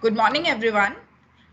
Good morning, everyone.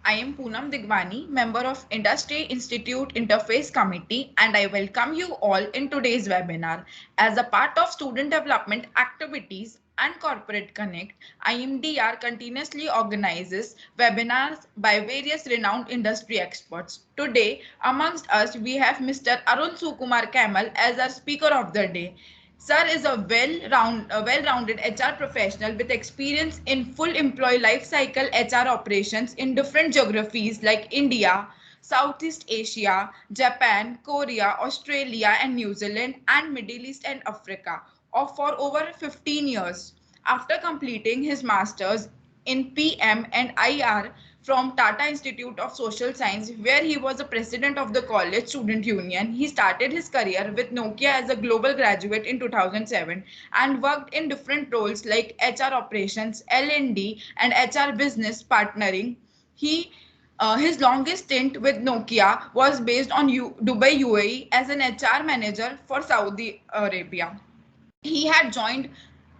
I am Poonam Digwani, member of Industry Institute Interface Committee, and I welcome you all in today's webinar. As a part of student development activities and Corporate Connect, IMDR continuously organizes webinars by various renowned industry experts. Today, amongst us, we have Mr. Arun Sukumar Kaimal as our speaker of the day. Sir is a well-rounded HR professional with experience in full employee life cycle HR operations in different geographies like India, Southeast Asia, Japan, Korea, Australia, and New Zealand, and Middle East and Africa, or for over 15 years. After completing his master's in PM and IR from Tata Institute of Social Science, where he was the president of the college student union. He started his career with Nokia as a global graduate in 2007 and worked in different roles like HR operations, L&D, and HR business partnering. His longest stint with Nokia was based on Dubai, UAE, as an HR manager for Saudi Arabia. He had joined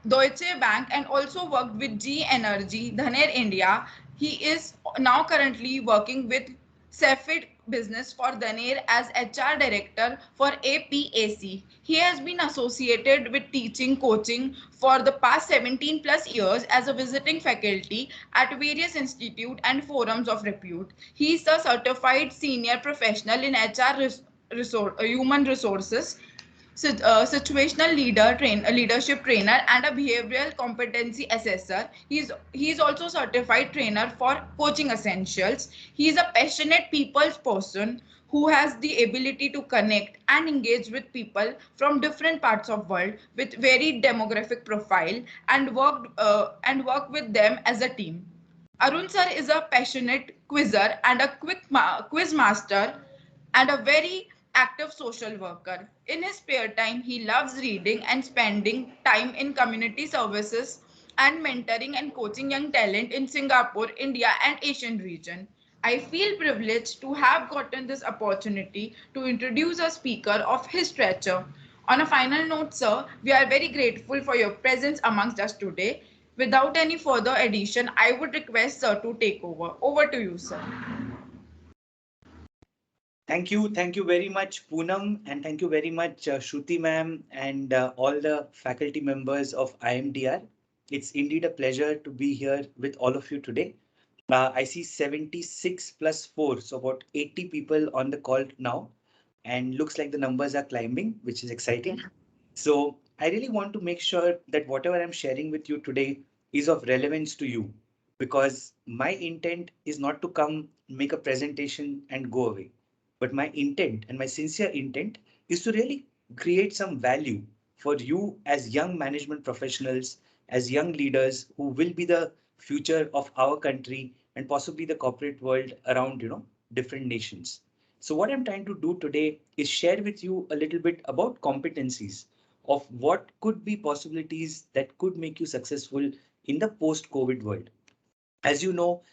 Deutsche Bank and also worked with G Energy, Danaher India. He is now currently working with Cepheid business for Danaher as HR director for APAC. He has been associated with teaching coaching for the past 17 plus years as a visiting faculty at various institutes and forums of repute. He is a certified senior professional in human resources, situational leadership trainer, and a behavioral competency assessor. He's also certified trainer for coaching essentials. He's a passionate people's person who has the ability to connect and engage with people from different parts of world with varied demographic profile and work with them as a team. Arun sir is a passionate quizzer and a quiz master and a very active social worker. In his spare time, he loves reading and spending time in community services and mentoring and coaching young talent in Singapore, India, and Asian region. I feel privileged to have gotten this opportunity to introduce a speaker of his stature. On a final note, sir, we are very grateful for your presence amongst us today. Without any further addition, I would request sir to take over. Over to you, sir. Thank you very much, Poonam, and thank you very much, Shruti ma'am, and all the faculty members of IMDR. It's indeed a pleasure to be here with all of you today. I see 76 plus 4, so about 80 people on the call now, and looks like the numbers are climbing, which is exciting. Yeah. So I really want to make sure that whatever I'm sharing with you today is of relevance to you, because my intent is not to come make a presentation and go away. But my intent and my sincere intent is to really create some value for you as young management professionals, as young leaders who will be the future of our country and possibly the corporate world around, different nations. So what I'm trying to do today is share with you a little bit about competencies of what could be possibilities that could make you successful in the post-COVID world. As you know,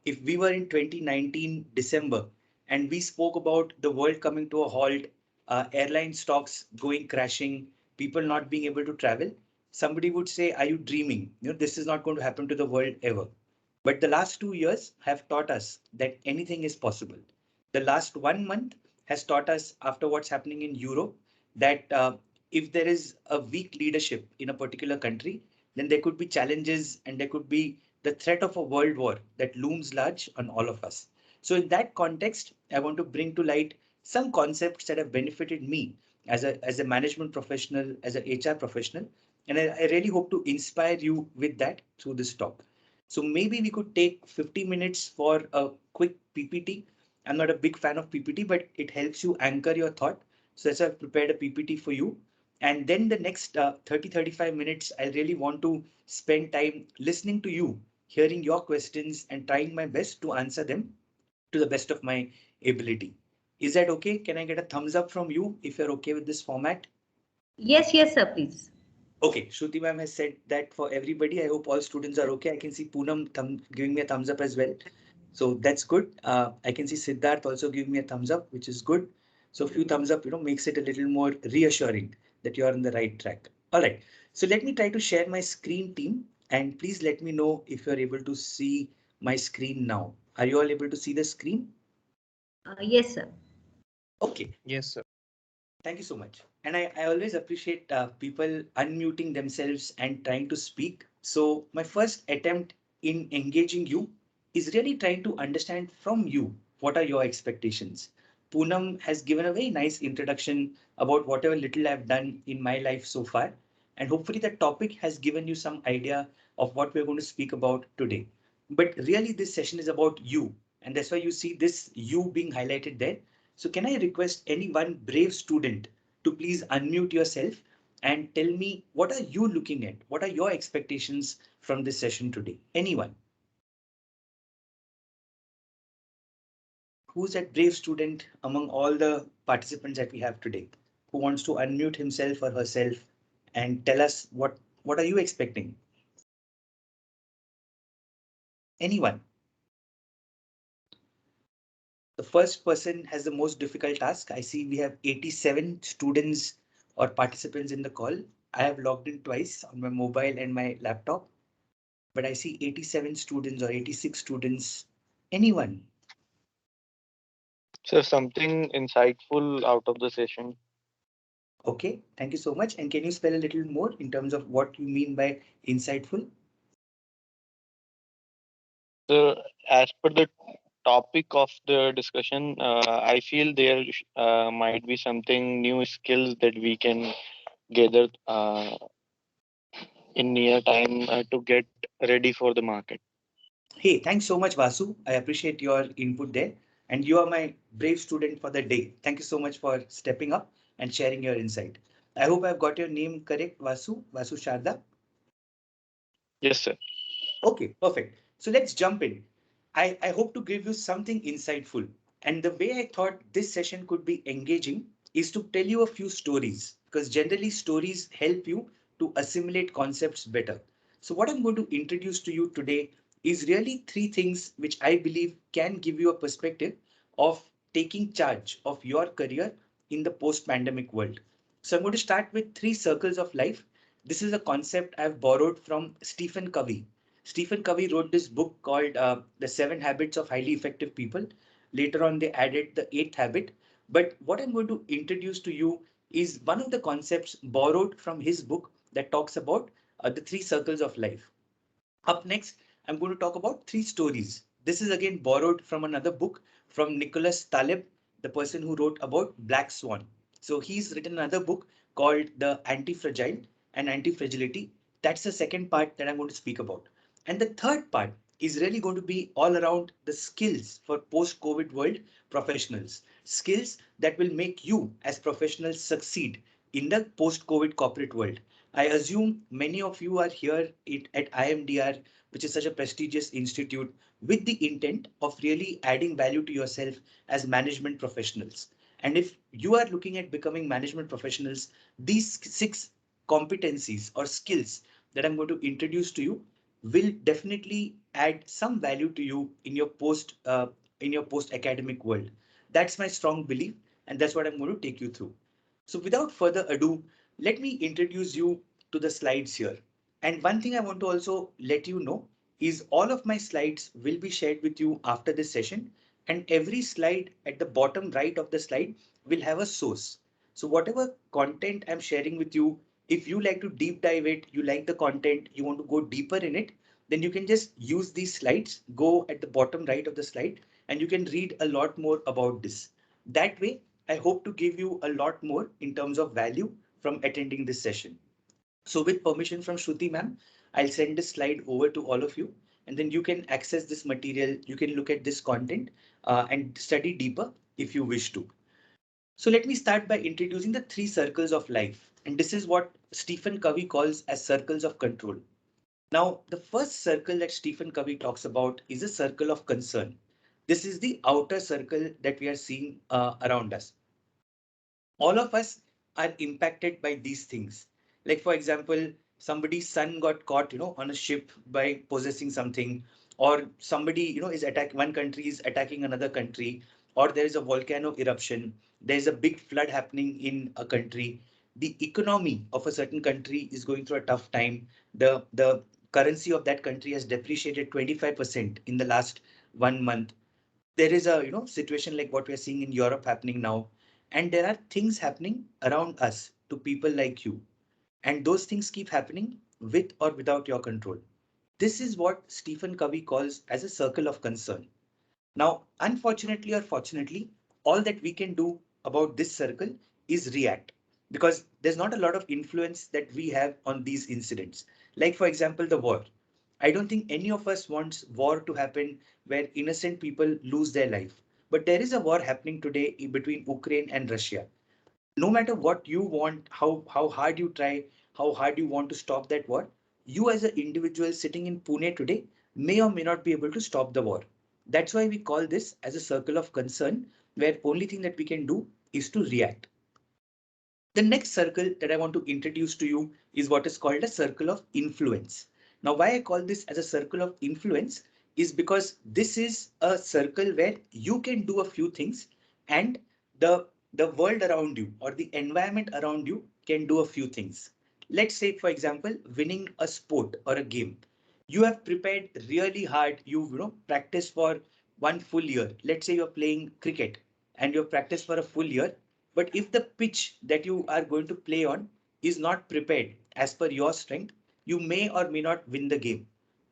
if we were in 2019 December and we spoke about the world coming to a halt, airline stocks going crashing, people not being able to travel, somebody would say, are you dreaming? This is not going to happen to the world ever. But the last 2 years have taught us that anything is possible. The last 1 month has taught us, after what's happening in Europe, that if there is a weak leadership in a particular country, then there could be challenges and there could be the threat of a world war that looms large on all of us. So in that context, I want to bring to light some concepts that have benefited me as a management professional, as an HR professional. And I really hope to inspire you with that through this talk. So maybe we could take 50 minutes for a quick PPT. I'm not a big fan of PPT, but it helps you anchor your thought. So that's why I've prepared a PPT for you. And then the next 35 minutes, I really want to spend time listening to you, hearing your questions and trying my best to answer them to the best of my ability. Is that okay? Can I get a thumbs up from you if you're okay with this format? Yes, sir, please. Okay, Shruti ma'am has said that for everybody. I hope all students are okay. I can see Poonam giving me a thumbs up as well. So that's good. I can see Siddharth also giving me a thumbs up, which is good. So a few thumbs up, makes it a little more reassuring that you are on the right track. All right. So let me try to share my screen, team, and please let me know if you're able to see my screen now. Are you all able to see the screen? Yes, sir. Okay. Yes, sir. Thank you so much. And I always appreciate people unmuting themselves and trying to speak. So my first attempt in engaging you is really trying to understand from you what are your expectations. Poonam has given a very nice introduction about whatever little I've done in my life so far. And hopefully the topic has given you some idea of what we're going to speak about today. But really this session is about you. And that's why you see this you being highlighted there. So can I request any one brave student to please unmute yourself and tell me what are you looking at? What are your expectations from this session today? Anyone? Who's that brave student among all the participants that we have today who wants to unmute himself or herself and tell us what are you expecting? Anyone? The first person has the most difficult task. I see we have 87 students or participants in the call. I have logged in twice on my mobile and my laptop, but I see 87 students or 86 students. Anyone? So something insightful out of the session. Okay, thank you so much. And can you spell a little more in terms of what you mean by insightful? So as per the topic of the discussion, I feel there might be something new skills that we can gather in near time to get ready for the market. Hey, thanks so much, Vasu. I appreciate your input there. And you are my brave student for the day. Thank you so much for stepping up and sharing your insight. I hope I've got your name correct, Vasu. Vasu Sharda. Yes, sir. Okay, perfect. So let's jump in. I hope to give you something insightful. And the way I thought this session could be engaging is to tell you a few stories, because generally stories help you to assimilate concepts better. So what I'm going to introduce to you today is really three things which I believe can give you a perspective of taking charge of your career in the post-pandemic world. So I'm going to start with three circles of life. This is a concept I've borrowed from Stephen Covey. Stephen Covey wrote this book called The Seven Habits of Highly Effective People. Later on, they added the eighth habit. But what I'm going to introduce to you is one of the concepts borrowed from his book that talks about the three circles of life. Up next, I'm going to talk about three stories. This is again borrowed from another book from Nicholas Taleb, the person who wrote about Black Swan. So he's written another book called The Anti-Fragile and Anti-Fragility. That's the second part that I'm going to speak about. And the third part is really going to be all around the skills for post-COVID world professionals. Skills that will make you as professionals succeed in the post-COVID corporate world. I assume many of you are here at IMDR, which is such a prestigious institute, with the intent of really adding value to yourself as management professionals. And if you are looking at becoming management professionals, these six competencies or skills that I'm going to introduce to you will definitely add some value to you in your post academic world. That's my strong belief, and that's what I'm going to take you through. So without further ado, let me introduce you to the slides here. And one thing I want to also let you know is all of my slides will be shared with you after this session. And every slide at the bottom right of the slide will have a source. So whatever content I'm sharing with you, if you like to deep dive it, you like the content, you want to go deeper in it, then you can just use these slides, go at the bottom right of the slide, and you can read a lot more about this. That way, I hope to give you a lot more in terms of value from attending this session. So with permission from Shruti ma'am, I'll send this slide over to all of you, and then you can access this material. You can look at this content and study deeper if you wish to. So let me start by introducing the three circles of life. And this is what Stephen Covey calls as circles of control. Now, the first circle that Stephen Covey talks about is a circle of concern. This is the outer circle that we are seeing around us. All of us are impacted by these things. Like, for example, somebody's son got caught, on a ship by possessing something, or somebody, is attacking one country is attacking another country, or there is a volcano eruption, there's a big flood happening in a country. The economy of a certain country is going through a tough time. The currency of that country has depreciated 25% in the last 1 month. There is a situation like what we are seeing in Europe happening now, and there are things happening around us to people like you, and those things keep happening with or without your control. This is what Stephen Covey calls as a circle of concern. Now, unfortunately or fortunately, all that we can do about this circle is react, because there's not a lot of influence that we have on these incidents. Like, for example, the war. I don't think any of us wants war to happen where innocent people lose their life. But there is a war happening today between Ukraine and Russia. No matter what you want, how hard you try, how hard you want to stop that war, you as an individual sitting in Pune today may or may not be able to stop the war. That's why we call this as a circle of concern, where only thing that we can do is to react. The next circle that I want to introduce to you is what is called a circle of influence. Now, why I call this as a circle of influence is because this is a circle where you can do a few things, and the the world around you or the environment around you can do a few things. Let's say, for example, winning a sport or a game. You have prepared really hard. You've practiced for 1 full year. Let's say you're playing cricket and you've practiced for a full year, but if the pitch that you are going to play on is not prepared as per your strength, you may or may not win the game.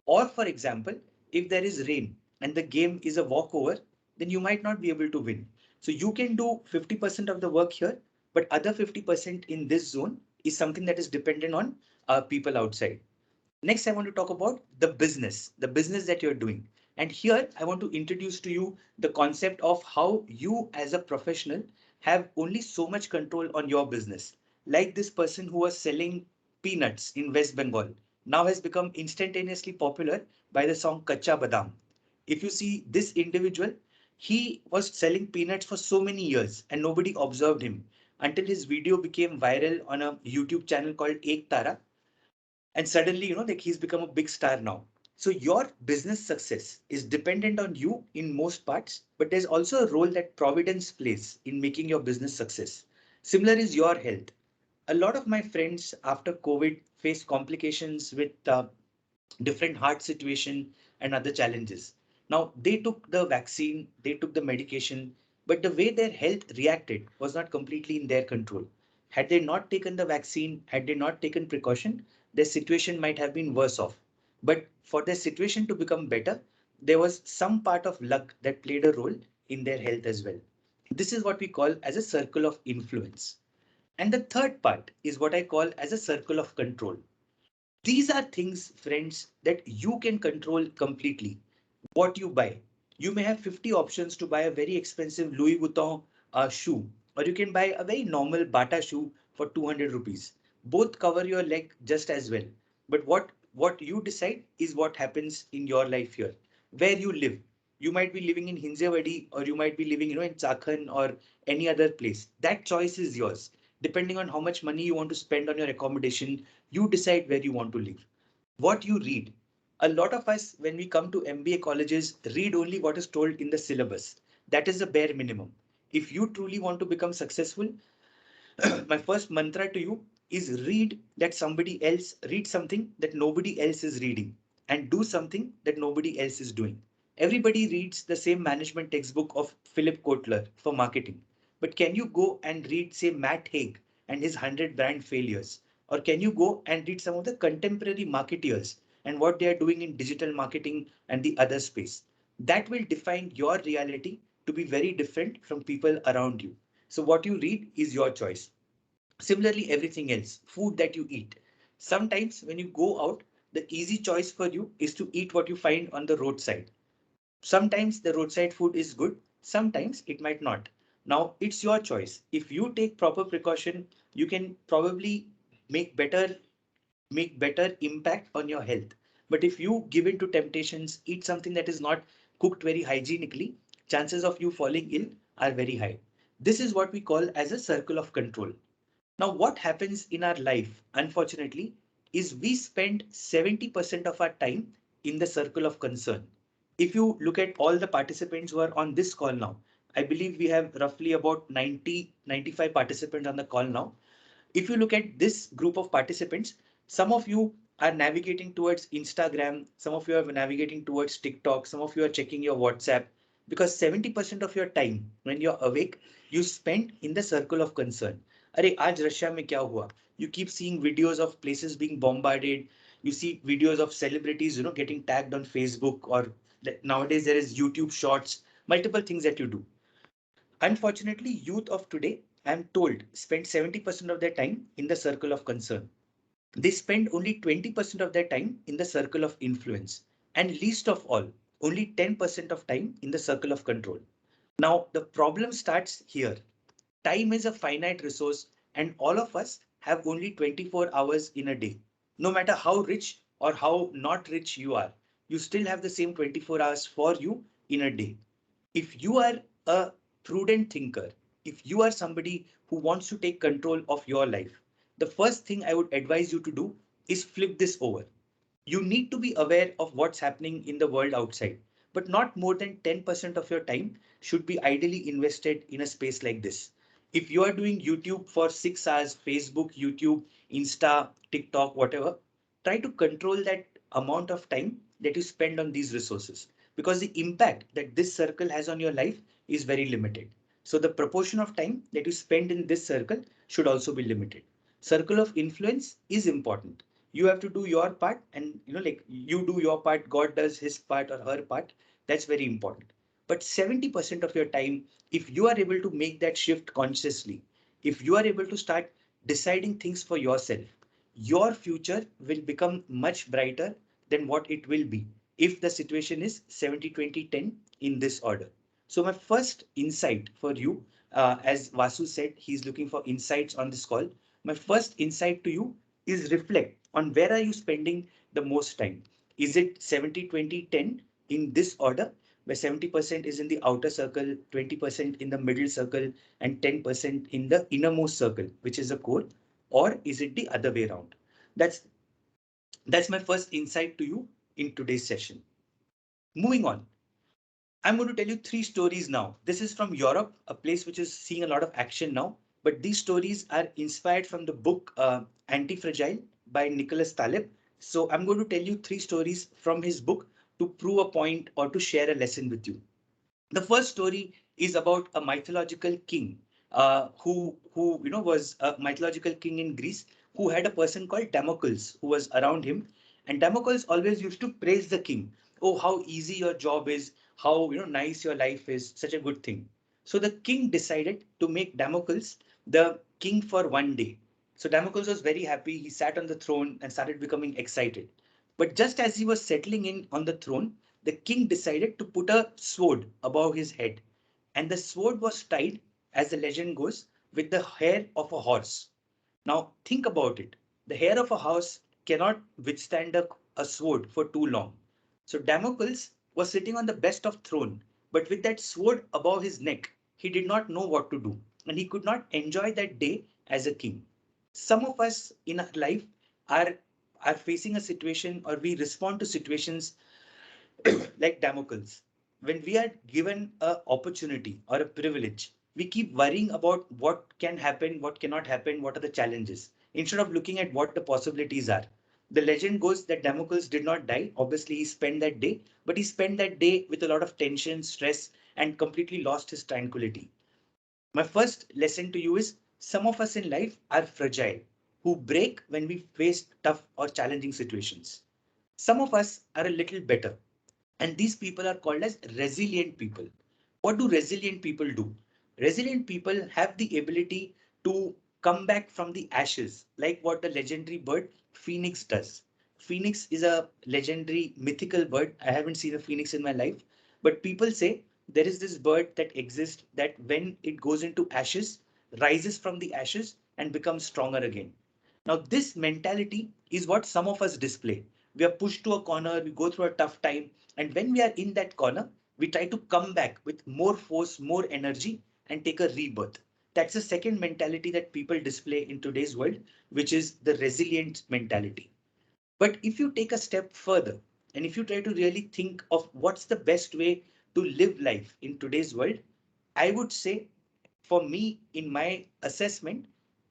Or, for example, if there is rain and the game is a walkover, then you might not be able to win. So you can do 50% of the work here, but other 50% in this zone is something that is dependent on people outside. Next, I want to talk about the business that you're doing. And here I want to introduce to you the concept of how you as a professional have only so much control on your business. Like this person who was selling peanuts in West Bengal now has become instantaneously popular by the song Kacha Badam. If you see this individual, he was selling peanuts for so many years and nobody observed him until his video became viral on a YouTube channel called Ek Tara, and suddenly like he's become a big star now. So your business success is dependent on you in most parts, but there's also a role that providence plays in making your business success. Similar is your health. A lot of my friends after COVID faced complications with different heart situation and other challenges. Now they took the vaccine, they took the medication, but the way their health reacted was not completely in their control. Had they not taken the vaccine, had they not taken precaution, their situation might have been worse off. But for their situation to become better, there was some part of luck that played a role in their health as well. This is what we call as a circle of influence. And the third part is what I call as a circle of control. These are things, friends, that you can control completely. What you buy. You may have 50 options to buy a very expensive Louis Vuitton shoe, or you can buy a very normal Bata shoe for 200 rupees. Both cover your leg just as well. But what you decide is what happens in your life here. Where you live. You might be living in Hinjewadi, or you might be living, in Chakan or any other place. That choice is yours. Depending on how much money you want to spend on your accommodation, you decide where you want to live. What you read. A lot of us, when we come to MBA colleges, read only what is told in the syllabus. That is the bare minimum. If you truly want to become successful, my first mantra to you is read something that nobody else is reading, and do something that nobody else is doing. Everybody reads the same management textbook of Philip Kotler for marketing. But can you go and read, say, Matt Haig and his 100 brand failures? Or can you go and read some of the contemporary marketeers and what they are doing in digital marketing and the other space? That will define your reality to be very different from people around you. So what you read is your choice. Similarly, everything else, food that you eat. Sometimes when you go out, the easy choice for you is to eat what you find on the roadside. Sometimes the roadside food is good, sometimes it might not. Now it's your choice. If you take proper precaution, you can probably make better make better impact on your health. But if you give in to temptations, eat something that is not cooked very hygienically, chances of you falling ill are very high. This is what we call as a circle of control. Now, what happens in our life, unfortunately, is we spend 70% of our time in the circle of concern. If you look at all the participants who are on this call now, I believe we have roughly about 90-95 participants on the call now. If you look at this group of participants, some of you are navigating towards Instagram, some of you are navigating towards TikTok, some of you are checking your WhatsApp, because 70% of your time when you're awake, you spend in the circle of concern. Arey, aaj Russia mein kya hua? You keep seeing videos of places being bombarded. You see videos of celebrities, getting tagged on Facebook, or nowadays there is YouTube shorts, multiple things that you do. Unfortunately, youth of today, I'm told, spend 70% of their time in the circle of concern. They spend only 20% of their time in the circle of influence, and least of all, only 10% of time in the circle of control. Now, the problem starts here. Time is a finite resource, and all of us have only 24 hours in a day. No matter how rich or how not rich you are, you still have the same 24 hours for you in a day. If you are a prudent thinker, if you are somebody who wants to take control of your life, the first thing I would advise you to do is flip this over. You need to be aware of what's happening in the world outside, but not more than 10% of your time should be ideally invested in a space like this. If you are doing YouTube for 6 hours, Facebook, YouTube, Insta, TikTok, whatever, try to control that amount of time that you spend on these resources, because the impact that this circle has on your life is very limited. So the proportion of time that you spend in this circle should also be limited. Circle of influence is important. You have to do your part, and like you do your part, God does his part or her part. That's very important. But 70% of your time, if you are able to make that shift consciously, if you are able to start deciding things for yourself, your future will become much brighter than what it will be if the situation is 70-20-10 in this order. So my first insight for you, as Vasu said, he's looking for insights on this call. My first insight to you is reflect on where are you spending the most time. Is it 70-20-10 in this order, where 70% is in the outer circle, 20% in the middle circle, and 10% in the innermost circle, which is the core? Or is it the other way around? That's that's my first insight to you in today's session. Moving on, I'm going to tell you 3 stories now. This is from Europe, a place which is seeing a lot of action now. But these stories are inspired from the book Anti-Fragile by Nicholas Taleb. So I'm going to tell you 3 stories from his book to prove a point or to share a lesson with you. The first story is about a mythological king who was a mythological king in Greece, who had a person called Damocles who was around him, and Damocles always used to praise the king. Oh, how easy your job is, how nice your life is, such a good thing. So the king decided to make Damocles the king for one day. So Damocles was very happy. He sat on the throne and started becoming excited. But just as he was settling in on the throne, the king decided to put a sword above his head. And the sword was tied, as the legend goes, with the hair of a horse. Now, think about it. The hair of a horse cannot withstand a sword for too long. So Damocles was sitting on the best of throne, but with that sword above his neck, he did not know what to do, and he could not enjoy that day as a king. Some of us in our life are are facing a situation, or we respond to situations like Damocles. When we are given an opportunity or a privilege, we keep worrying about what can happen, what cannot happen, what are the challenges, instead of looking at what the possibilities are. The legend goes that Damocles did not die. Obviously, he spent that day, but he spent that day with a lot of tension, stress, and completely lost his tranquility. My first lesson to you is some of us in life are fragile, who break when we face tough or challenging situations. Some of us are a little better, and these people are called as resilient people. What do resilient people do? Resilient people have the ability to come back from the ashes, like what the legendary bird Phoenix does. Phoenix is a legendary mythical bird. I haven't seen a phoenix in my life, but people say there is this bird that exists that when it goes into ashes, rises from the ashes and becomes stronger again. Now, this mentality is what some of us display. We are pushed to a corner, we go through a tough time, and when we are in that corner, we try to come back with more force, more energy, and take a rebirth. That's the second mentality that people display in today's world, which is the resilient mentality. But if you take a step further, and if you try to really think of what's the best way to live life in today's world, I would say, for me, in my assessment,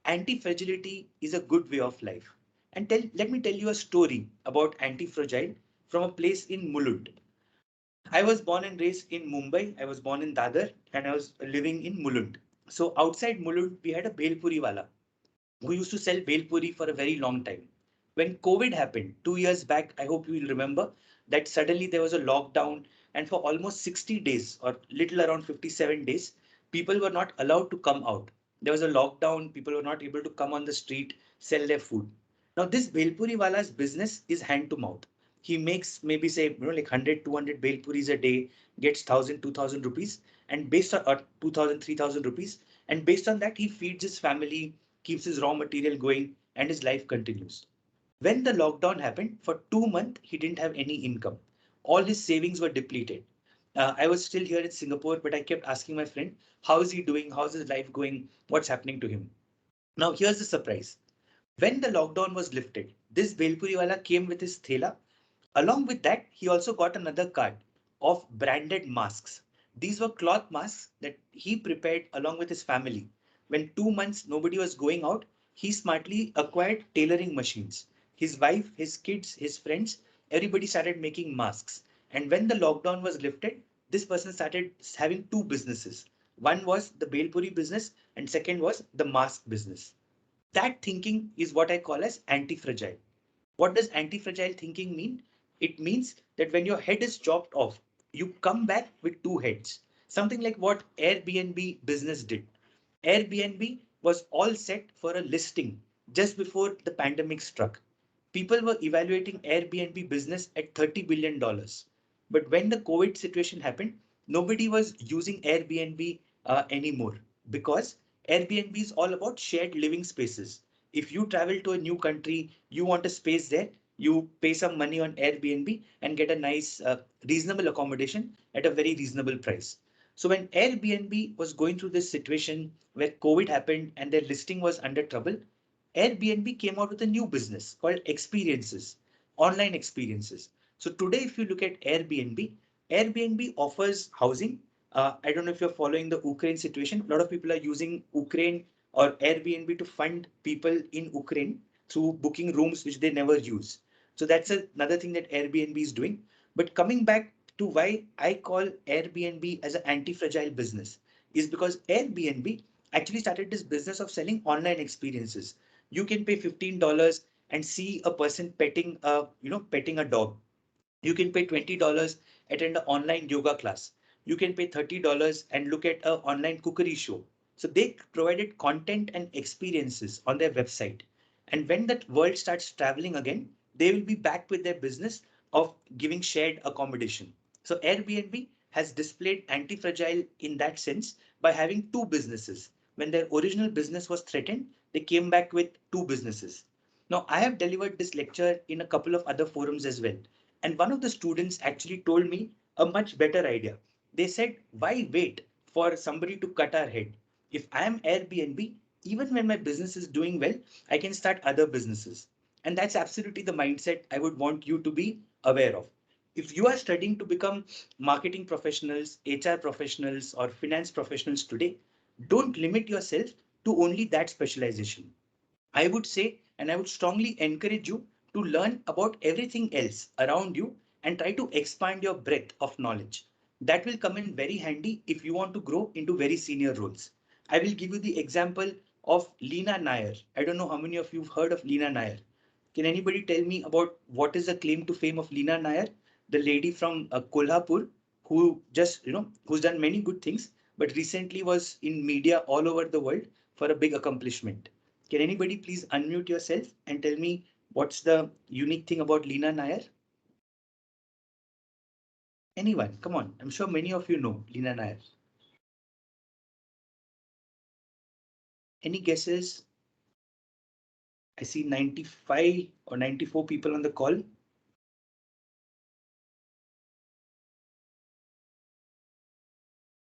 anti-fragility is a good way of life. And let me tell you a story about anti-fragile from a place in Mulund. I was born and raised in Mumbai. I was born in Dadar and I was living in Mulund. So outside Mulund, we had a Bhelpuri wala who used to sell Bhelpuri for a very long time. When COVID happened 2 years back, I hope you will remember that suddenly there was a lockdown, and for almost 60 days or little around 57 days, people were not allowed to come out. There was a lockdown, people were not able to come on the street, sell their food. Now, this Bhelpuri wala's business is hand to mouth. He makes maybe say, like 100, 200 Bhelpuris a day, gets 1,000, 2,000 rupees, and based on 2,000, 3,000 rupees, and based on that, he feeds his family, keeps his raw material going, and his life continues. When the lockdown happened, for 2 months, he didn't have any income. All his savings were depleted. I was still here in Singapore, but I kept asking my friend, how is he doing? How's his life going? What's happening to him? Now, here's the surprise. When the lockdown was lifted, this Belpuriwala came with his thela. Along with that, he also got another card of branded masks. These were cloth masks that he prepared along with his family. When 2 months nobody was going out, he smartly acquired tailoring machines. His wife, his kids, his friends, everybody started making masks. And when the lockdown was lifted, this person started having two businesses. One was the Belpuri business, and second was the mask business. That thinking is what I call as anti-fragile. What does anti-fragile thinking mean? It means that when your head is chopped off, you come back with two heads. Something like what Airbnb business did. Airbnb was all set for a listing just before the pandemic struck. People were evaluating Airbnb business at $30 billion. But when the COVID situation happened, nobody was using Airbnb anymore because Airbnb is all about shared living spaces. If you travel to a new country, you want a space there, you pay some money on Airbnb and get a nice, reasonable accommodation at a very reasonable price. So when Airbnb was going through this situation where COVID happened and their listing was under trouble, Airbnb came out with a new business called experiences, online experiences. So today, if you look at Airbnb, Airbnb offers housing. I don't know if you're following the Ukraine situation. A lot of people are using Ukraine or Airbnb to fund people in Ukraine through booking rooms which they never use. So that's another thing that Airbnb is doing. But coming back to why I call Airbnb as an anti-fragile business is because Airbnb actually started this business of selling online experiences. You can pay $15 and see a person petting a dog. You can pay $20, attend an online yoga class. You can pay $30 and look at an online cookery show. So they provided content and experiences on their website. And when that world starts traveling again, they will be back with their business of giving shared accommodation. So Airbnb has displayed anti-fragile in that sense by having two businesses. When their original business was threatened, they came back with two businesses. Now, I have delivered this lecture in a couple of other forums as well. And one of the students actually told me a much better idea. They said, why wait for somebody to cut our head? If I am Airbnb, even when my business is doing well, I can start other businesses. And that's absolutely the mindset I would want you to be aware of. If you are studying to become marketing professionals, HR professionals, or finance professionals today, don't limit yourself to only that specialization. I would say, and I would strongly encourage you to learn about everything else around you and try to expand your breadth of knowledge. That will come in very handy if you want to grow into very senior roles. I will give you the example of Leena Nair. I don't know how many of you have heard of Leena Nair. Can anybody tell me about what is the claim to fame of Leena Nair, the lady from Kolhapur, who who's done many good things, but recently was in media all over the world for a big accomplishment. Can anybody please unmute yourself and tell me what's the unique thing about Leena Nair? Anyone? Come on. I'm sure many of you know Leena Nair. Any guesses? I see 95 or 94 people on the call.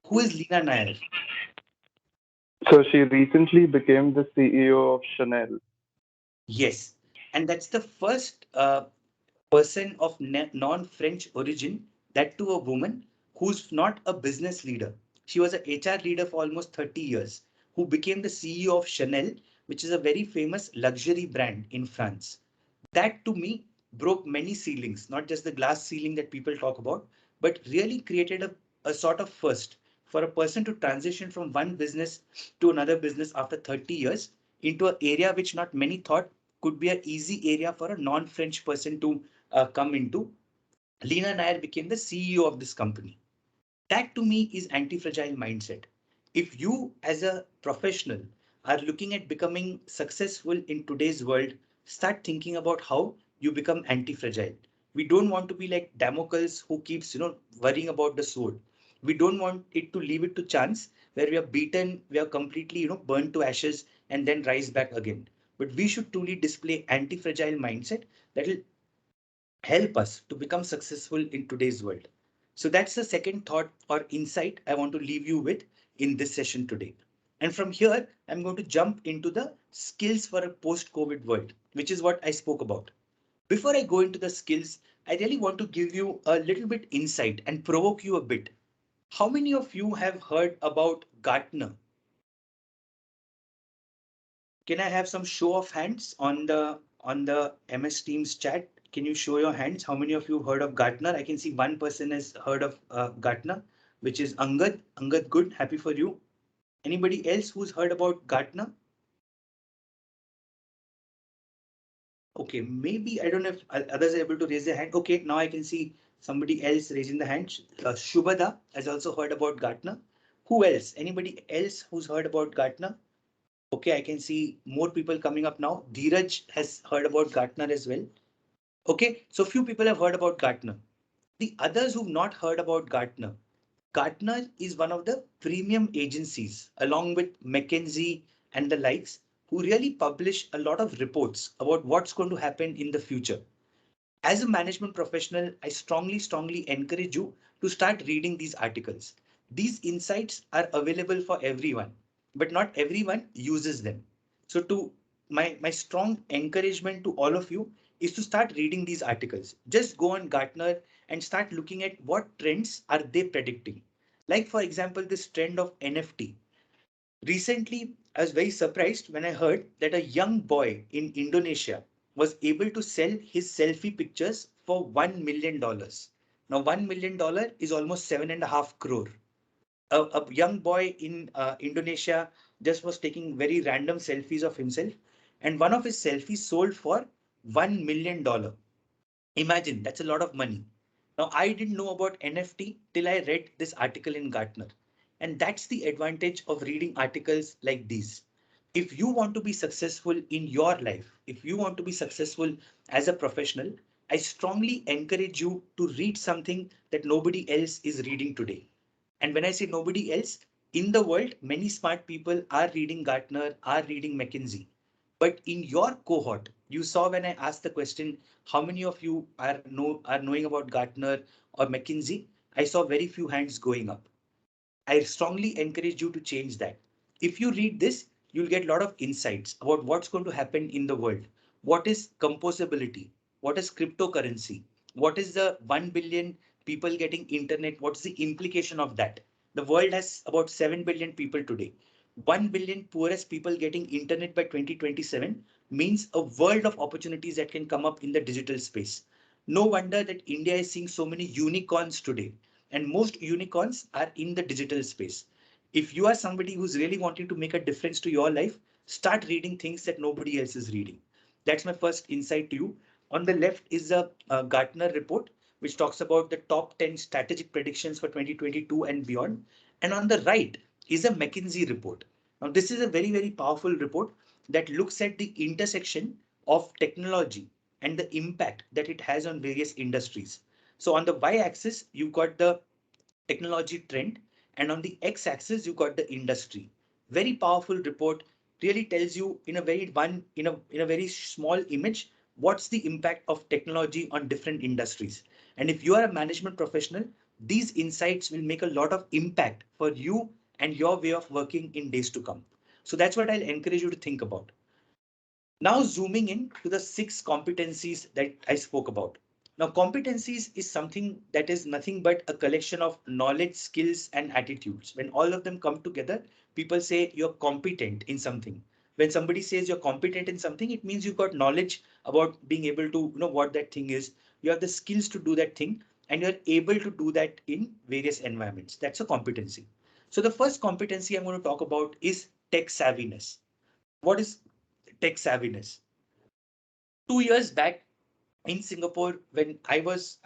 Who is Leena Nair? So she recently became the CEO of Chanel. Yes. And that's the first person of non-French origin, that to a woman who's not a business leader. She was a HR leader for almost 30 years, who became the CEO of Chanel, which is a very famous luxury brand in France. That to me broke many ceilings, not just the glass ceiling that people talk about, but really created a sort of first for a person to transition from one business to another business after 30 years into an area which not many thought could be an easy area for a non-French person to come into. Lena Nair became the CEO of this company. That to me is anti-fragile mindset. If you as a professional are looking at becoming successful in today's world, start thinking about how you become anti-fragile. We don't want to be like Damocles who keeps, worrying about the sword. We don't want it to leave it to chance where we are beaten, we are completely, burned to ashes and then rise back again. But we should truly display anti-fragile mindset that will help us to become successful in today's world. So that's the second thought or insight I want to leave you with in this session today. And from here, I'm going to jump into the skills for a post-COVID world, which is what I spoke about. Before I go into the skills, I really want to give you a little bit insight and provoke you a bit. How many of you have heard about Gartner? Can I have some show of hands on the MS Teams chat? Can you show your hands? How many of you heard of Gartner? I can see one person has heard of Gartner, which is Angad. Angad, good. Happy for you. Anybody else who's heard about Gartner? Okay, maybe I don't know if others are able to raise their hand. Okay, now I can see somebody else raising the hand. Shubhada has also heard about Gartner. Who else? Anybody else who's heard about Gartner? Okay, I can see more people coming up now. Dheeraj has heard about Gartner as well. Okay, so few people have heard about Gartner. The others who've not heard about Gartner, Gartner is one of the premium agencies along with McKinsey and the likes who really publish a lot of reports about what's going to happen in the future. As a management professional, I strongly encourage you to start reading these articles. These insights are available for everyone, but not everyone uses them. So to my strong encouragement to all of you is to start reading these articles. Just go on Gartner and start looking at what trends are they predicting. Like for example, this trend of NFT. Recently, I was very surprised when I heard that a young boy in Indonesia was able to sell his selfie pictures for $1 million. Now, $1 million is almost 7.5 crore. A young boy in Indonesia just was taking very random selfies of himself, and one of his selfies sold for $1 million. Imagine, that's a lot of money. Now, I didn't know about NFT till I read this article in Gartner. And that's the advantage of reading articles like these. If you want to be successful in your life, if you want to be successful as a professional, I strongly encourage you to read something that nobody else is reading today. And when I say nobody else, in the world, many smart people are reading Gartner, are reading McKinsey. But in your cohort, you saw when I asked the question, how many of you are knowing about Gartner or McKinsey? I saw very few hands going up. I strongly encourage you to change that. If you read this, you'll get a lot of insights about what's going to happen in the world. What is composability? What is cryptocurrency? What is the 1 billion people getting internet? What's the implication of that? The world has about 7 billion people today. 1 billion poorest people getting internet by 2027 means a world of opportunities that can come up in the digital space. No wonder that India is seeing so many unicorns today, and most unicorns are in the digital space. If you are somebody who's really wanting to make a difference to your life, start reading things that nobody else is reading. That's my first insight to you. On the left is a Gartner report, which talks about the top 10 strategic predictions for 2022 and beyond. And on the right is a McKinsey report. Now, this is a very powerful report that looks at the intersection of technology and the impact that it has on various industries. So on the y-axis, you've got the technology trend, and on the x-axis, you got the industry. Very powerful report, really tells you in a very small image what's the impact of technology on different industries. And if you are a management professional, these insights will make a lot of impact for you and your way of working in days to come. So that's what I'll encourage you to think about. Now zooming in to the 6 competencies that I spoke about. Now competencies is something that is nothing but a collection of knowledge, skills and attitudes. When all of them come together, people say you're competent in something. When somebody says you're competent in something, it means you've got knowledge about being able to know what that thing is. You have the skills to do that thing, and you're able to do that in various environments. That's a competency. So the first competency I'm going to talk about is tech savviness. What is tech savviness? 2 years back in Singapore, when I was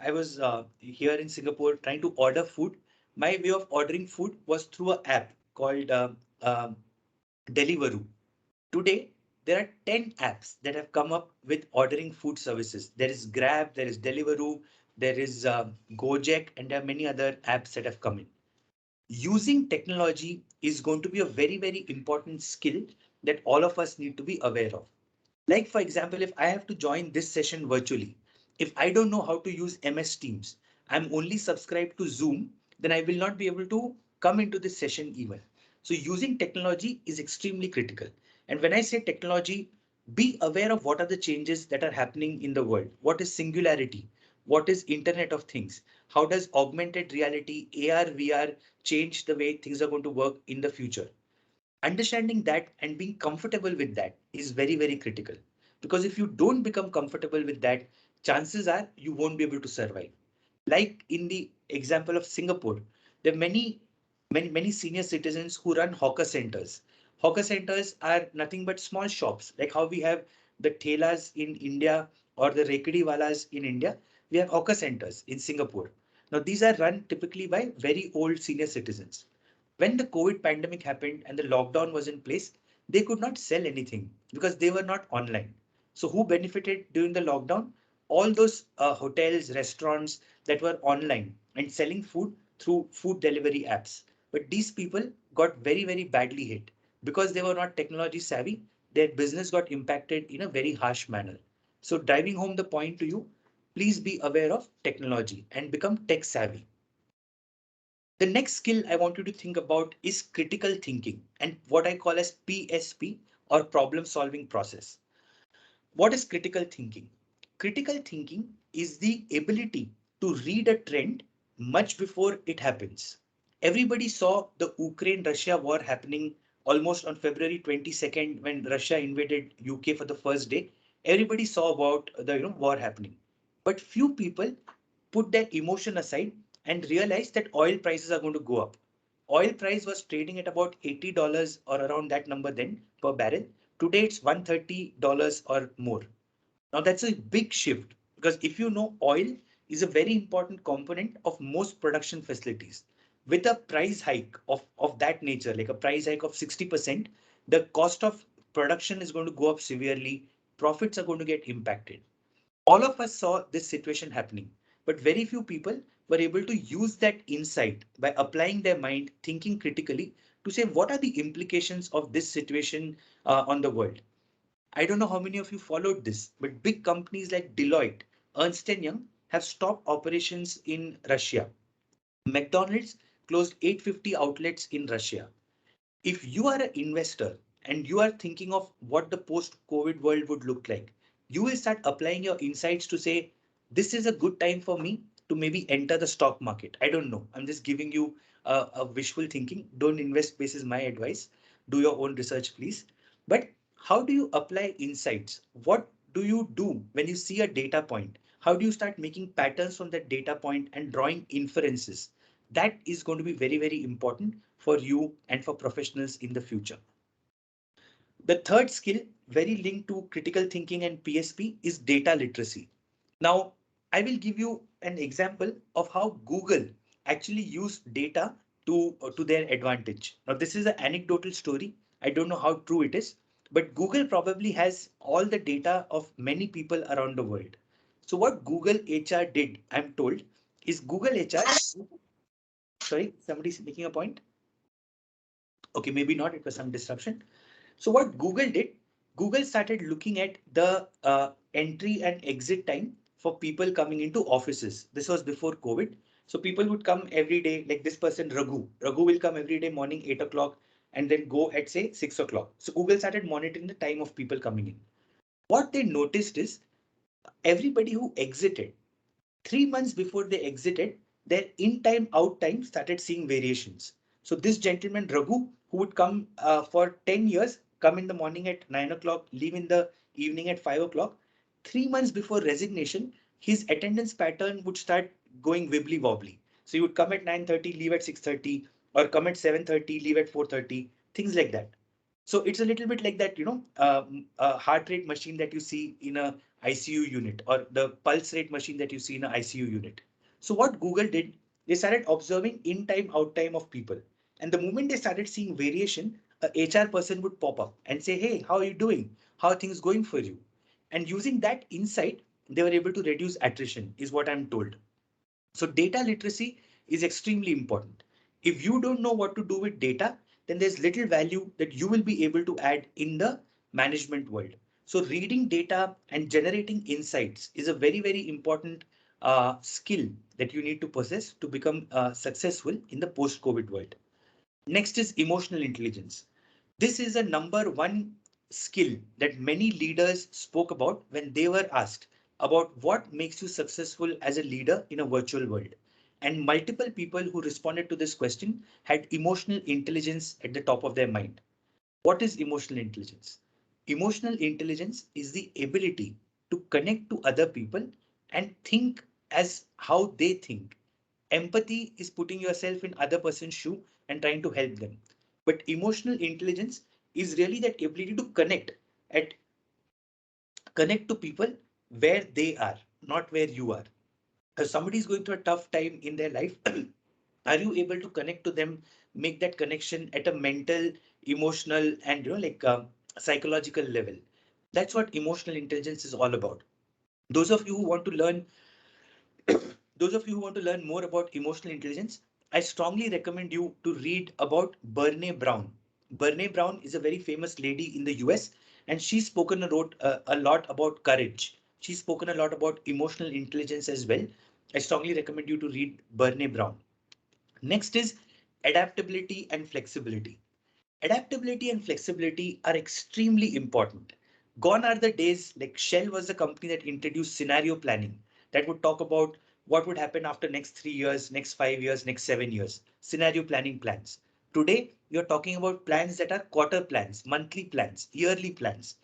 here in Singapore trying to order food, my way of ordering food was through an app called uh, Deliveroo. Today, there are 10 apps that have come up with ordering food services. There is Grab, there is Deliveroo, there is Gojek, and there are many other apps that have come in. Using technology is going to be a very, very important skill that all of us need to be aware of. Like, for example, if I have to join this session virtually, if I don't know how to use MS Teams, I'm only subscribed to Zoom, then I will not be able to come into this session even. So using technology is extremely critical. And when I say technology, be aware of what are the changes that are happening in the world. What is singularity? What is Internet of Things? How does augmented reality, AR, VR change the way things are going to work in the future? Understanding that and being comfortable with that is very, very critical. Because if you don't become comfortable with that, chances are you won't be able to survive. Like in the example of Singapore, there are many senior citizens who run hawker centers. Hawker centers are nothing but small shops, like how we have the thelas in India or the rekadi walas in India. We have hawker centers in Singapore. Now these are run typically by very old senior citizens. When the COVID pandemic happened and the lockdown was in place, they could not sell anything because they were not online. So who benefited during the lockdown? All those hotels, restaurants that were online and selling food through food delivery apps. But these people got very, very badly hit because they were not technology savvy. Their business got impacted in a very harsh manner. So driving home the point to you, please be aware of technology and become tech savvy. The next skill I want you to think about is critical thinking and what I call as PSP or problem solving process. What is critical thinking? Critical thinking is the ability to read a trend much before it happens. Everybody saw the Ukraine-Russia war happening almost on February 22nd when Russia invaded UK for the first day. Everybody saw about the war happening. But few people put their emotion aside and realize that oil prices are going to go up. Oil price was trading at about $80 or around that number then per barrel. Today it's $130 or more. Now that's a big shift because if you know, oil is a very important component of most production facilities. With a price hike of that nature, like a price hike of 60%, the cost of production is going to go up severely. Profits are going to get impacted. All of us saw this situation happening, but very few people were able to use that insight by applying their mind, thinking critically to say what are the implications of this situation on the world. I don't know how many of you followed this, but big companies like Deloitte, Ernst& Young have stopped operations in Russia. McDonald's closed 850 outlets in Russia. If you are an investor and you are thinking of what the post-COVID world would look like, you will start applying your insights to say, this is a good time for me to maybe enter the stock market. I don't know. I'm just giving you a wishful thinking. Don't invest basis my advice. Do your own research, please. But how do you apply insights? What do you do when you see a data point? How do you start making patterns from that data point and drawing inferences? That is going to be very, very important for you and for professionals in the future. The third skill, very linked to critical thinking and PSP, is data literacy. Now, I will give you an example of how Google actually used data to their advantage. Now, this is an anecdotal story. I don't know how true it is, but Google probably has all the data of many people around the world. So what Google HR did, I'm told, is Google HR. Sorry, somebody's making a point. Okay, maybe not. It was some disruption. So what Google did, Google started looking at the entry and exit time for people coming into offices. This was before COVID. So people would come every day, like this person, Raghu. Raghu will come every day morning 8 o'clock and then go at say 6 o'clock. So Google started monitoring the time of people coming in. What they noticed is everybody who exited 3 months before they exited, their in time, out time started seeing variations. So this gentleman, Raghu, who would come for 10 years, come in the morning at 9 o'clock, leave in the evening at 5 o'clock. 3 months before resignation, his attendance pattern would start going wibbly wobbly. So you would come at 9:30, leave at 6:30, or come at 7:30, leave at 4:30, things like that. So it's a little bit like that, a heart rate machine that you see in a ICU unit, or the pulse rate machine that you see in an ICU unit. So what Google did, they started observing in time, out time of people. And the moment they started seeing variation, a HR person would pop up and say, hey, how are you doing? How are things going for you? And using that insight, they were able to reduce attrition, is what I'm told. So data literacy is extremely important. If you don't know what to do with data, then there's little value that you will be able to add in the management world. So reading data and generating insights is a very, very important skill that you need to possess to become successful in the post-COVID world. Next is emotional intelligence. This is a number one skill that many leaders spoke about when they were asked about what makes you successful as a leader in a virtual world. And multiple people who responded to this question had emotional intelligence at the top of their mind. What is emotional intelligence? Emotional intelligence is the ability to connect to other people and think as how they think. Empathy is putting yourself in other person's shoe and trying to help them. But emotional intelligence is really that ability to at connect to people where they are, not where you are. If somebody is going through a tough time in their life, are you able to connect to them, make that connection at a mental, emotional, and psychological level? That's what emotional intelligence is all about. Those of you who want to learn Those of you who want to learn more about emotional intelligence, I strongly recommend you to read about Brene Brown. Brene Brown is a very famous lady in the US, and she's spoken a lot about courage. She's spoken a lot about emotional intelligence as well. I strongly recommend you to read Brene Brown. Next is adaptability and flexibility. Adaptability and flexibility are extremely important. Gone are the days like Shell was the company that introduced scenario planning that would talk about what would happen after next 3 years, next 5 years, next 7 years, scenario planning plans. Today, you're talking about plans that are quarter plans, monthly plans, yearly plans.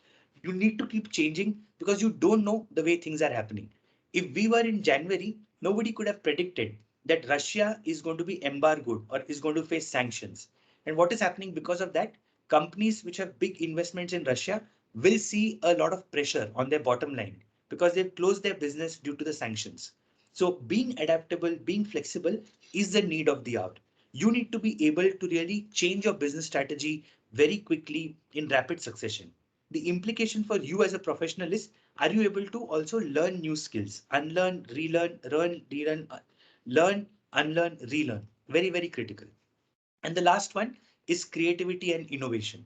You need to keep changing because you don't know the way things are happening. If we were in January, nobody could have predicted that Russia is going to be embargoed or is going to face sanctions. And what is happening because of that? Companies which have big investments in Russia will see a lot of pressure on their bottom line because they've closed their business due to the sanctions. So being adaptable, being flexible is the need of the hour. You need to be able to really change your business strategy very quickly in rapid succession. The implication for you as a professional is, are you able to also learn new skills, unlearn, relearn, learn, unlearn, relearn? Very, very critical. And the last one is creativity and innovation.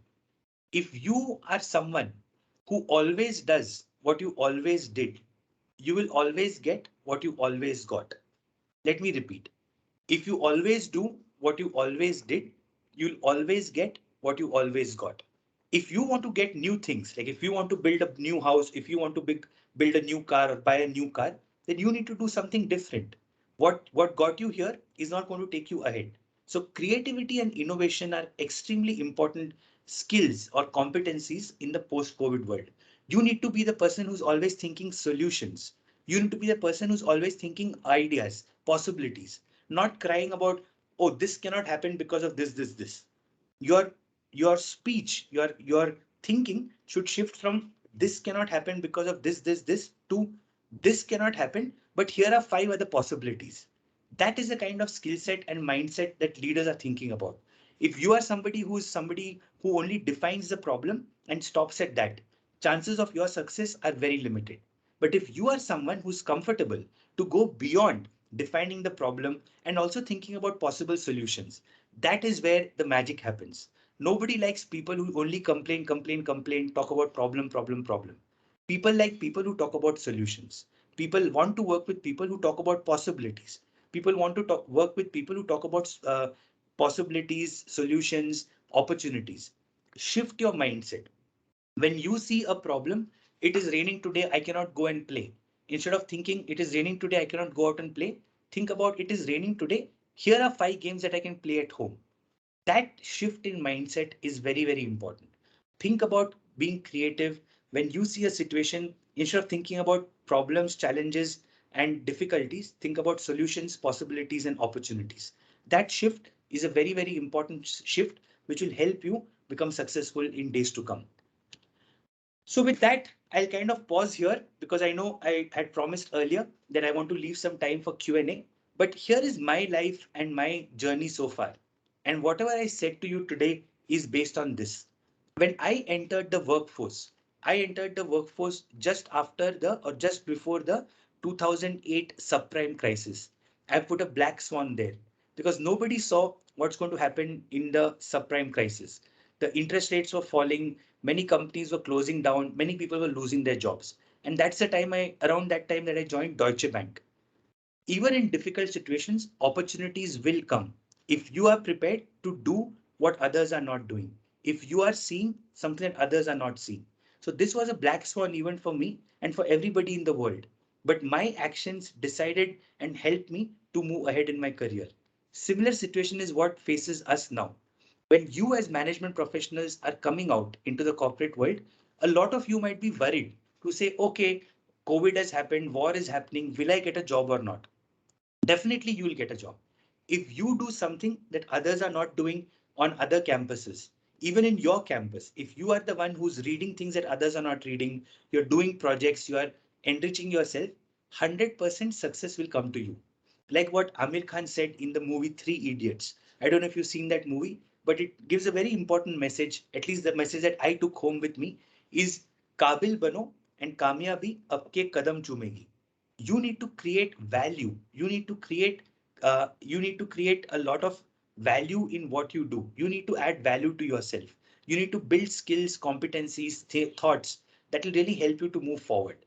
If you are someone who always does what you always did, you will always get what you always got. Let me repeat. If you always do what you always did, you'll always get what you always got. If you want to get new things, like if you want to build a new house, if you want to build a new car or buy a new car, then you need to do something different. What got you here is not going to take you ahead. So creativity and innovation are extremely important skills or competencies in the post-COVID world. You need to be the person who's always thinking solutions. You need to be the person who's always thinking ideas, possibilities, not crying about, oh, this cannot happen because of this. Your your speech, your thinking should shift from this cannot happen because of this to this cannot happen, but here are 5 other possibilities. That is the kind of skill set and mindset that leaders are thinking about. If you are somebody who only defines the problem and stops at that, chances of your success are very limited. But if you are someone who's comfortable to go beyond defining the problem and also thinking about possible solutions, that is where the magic happens. Nobody likes people who only complain, talk about problem. People like people who talk about solutions. People want to work with people who talk about possibilities. People want to work with people who talk about possibilities, solutions, opportunities. Shift your mindset. When you see a problem, it is raining today, I cannot go and play. Instead of thinking it is raining today, I cannot go out and play, think about it is raining today. Here are 5 games that I can play at home. That shift in mindset is very, very important. Think about being creative. When you see a situation, instead of thinking about problems, challenges, and difficulties, think about solutions, possibilities, and opportunities. That shift is a very, very important shift which will help you become successful in days to come. So with that, I'll kind of pause here because I know I had promised earlier that I want to leave some time for Q&A. But here is my life and my journey so far. And whatever I said to you today is based on this. When I entered the workforce, I entered the workforce just after the or just before the 2008 subprime crisis. I put a black swan there because nobody saw what's going to happen in the subprime crisis. The interest rates were falling, many companies were closing down, many people were losing their jobs. And that's the time around that time that I joined Deutsche Bank. Even in difficult situations, opportunities will come if you are prepared to do what others are not doing, if you are seeing something that others are not seeing. So this was a black swan event for me and for everybody in the world. But my actions decided and helped me to move ahead in my career. Similar situation is what faces us now. When you as management professionals are coming out into the corporate world, a lot of you might be worried to say, okay, COVID has happened, war is happening, will I get a job or not? Definitely you will get a job. If you do something that others are not doing on other campuses, even in your campus, if you are the one who's reading things that others are not reading, you're doing projects, you are enriching yourself, 100% success will come to you. Like what Amir Khan said in the movie Three Idiots. I don't know if you've seen that movie, but it gives a very important message. At least the message that I took home with me is Kabil bano and Kamyabi apke kadam chumegi. You need to create value. You need to create a lot of value in what you do. You need to add value to yourself. You need to build skills, competencies, thoughts that will really help you to move forward.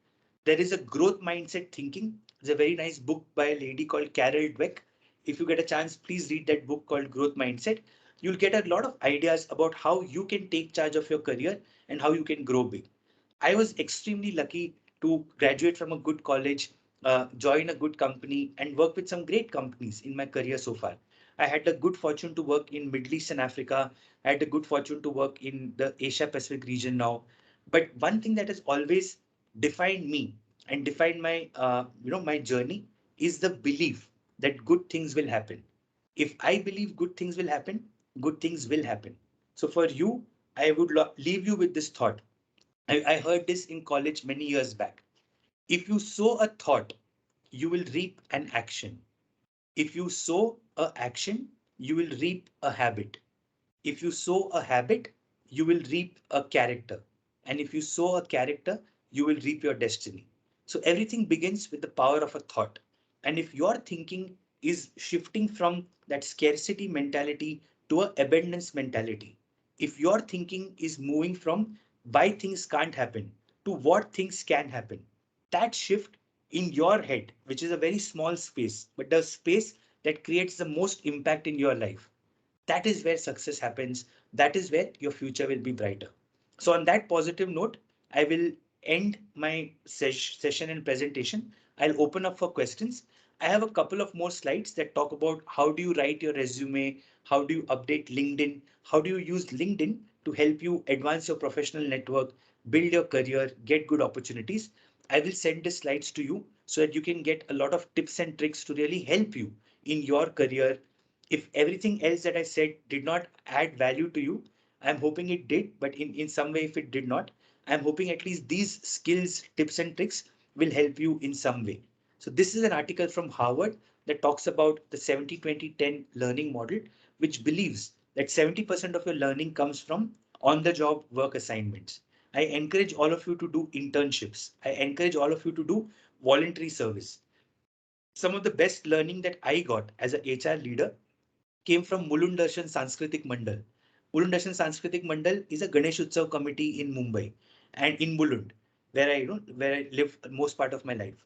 There is a growth mindset thinking. There's a very nice book by a lady called Carol Dweck. If you get a chance, please read that book called Growth Mindset. You'll get a lot of ideas about how you can take charge of your career and how you can grow big. I was extremely lucky to graduate from a good college, join a good company, and work with some great companies in my career so far. I had the good fortune to work in Middle East and Africa. I had the good fortune to work in the Asia Pacific region now. But one thing that has always defined me and defined my, my journey is the belief that good things will happen. If I believe good things will happen, good things will happen. So for you, I would leave you with this thought. I heard this in college many years back. If you sow a thought, you will reap an action. If you sow a action, you will reap a habit. If you sow a habit, you will reap a character. And if you sow a character, you will reap your destiny. So everything begins with the power of a thought. And if your thinking is shifting from that scarcity mentality to a abundance mentality, if your thinking is moving from why things can't happen to what things can happen, that shift in your head, which is a very small space, but the space that creates the most impact in your life, that is where success happens. That is where your future will be brighter. So on that positive note, I will end my session and presentation. I'll open up for questions. I have a couple of more slides that talk about how do you write your resume, how do you update LinkedIn, how do you use LinkedIn to help you advance your professional network, build your career, get good opportunities. I will send the slides to you so that you can get a lot of tips and tricks to really help you in your career. If everything else that I said did not add value to you, I'm hoping it did, but in some way, if it did not, I'm hoping at least these skills, tips and tricks will help you in some way. So this is an article from Harvard that talks about the 70-20-10 learning model, which believes that 70% of your learning comes from on-the-job work assignments. I encourage all of you to do internships. I encourage all of you to do voluntary service. Some of the best learning that I got as an HR leader came from Mulundarshan Sanskritik Mandal. Mulundarshan Sanskritik Mandal is a Ganesh Utsav committee in Mumbai and in Mulund, where I live most part of my life.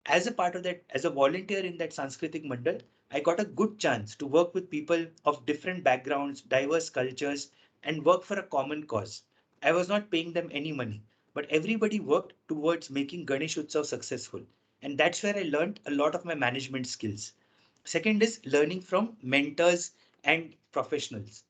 As a part of that, as a volunteer in that Sanskritik Mandal, I got a good chance to work with people of different backgrounds, diverse cultures, and work for a common cause. I was not paying them any money, but everybody worked towards making Ganesh Utsav successful. And that's where I learned a lot of my management skills. Second is learning from mentors and professionals.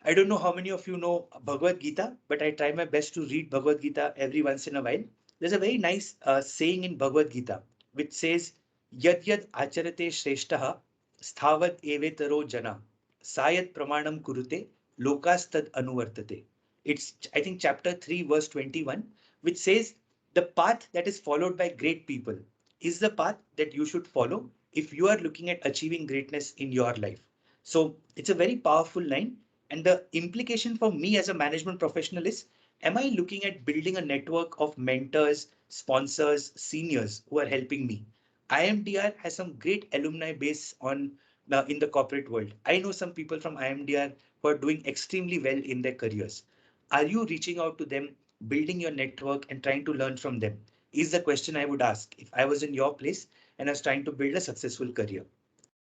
I don't know how many of you know Bhagavad Gita, but I try my best to read Bhagavad Gita every once in a while. There's a very nice saying in Bhagavad Gita which says, Yad yad acharate shreshtaha sthavat evetaro jana sayat pramanam kurute lokastad anuvartate. It's, I think, chapter 3, verse 21, which says, the path that is followed by great people is the path that you should follow if you are looking at achieving greatness in your life. So it's a very powerful line. And the implication for me as a management professional is, am I looking at building a network of mentors, sponsors, seniors who are helping me? IMDR has some great alumni base on in the corporate world. I know some people from IMDR who are doing extremely well in their careers. Are you reaching out to them, building your network and trying to learn from them? Is the question I would ask if I was in your place and I was trying to build a successful career.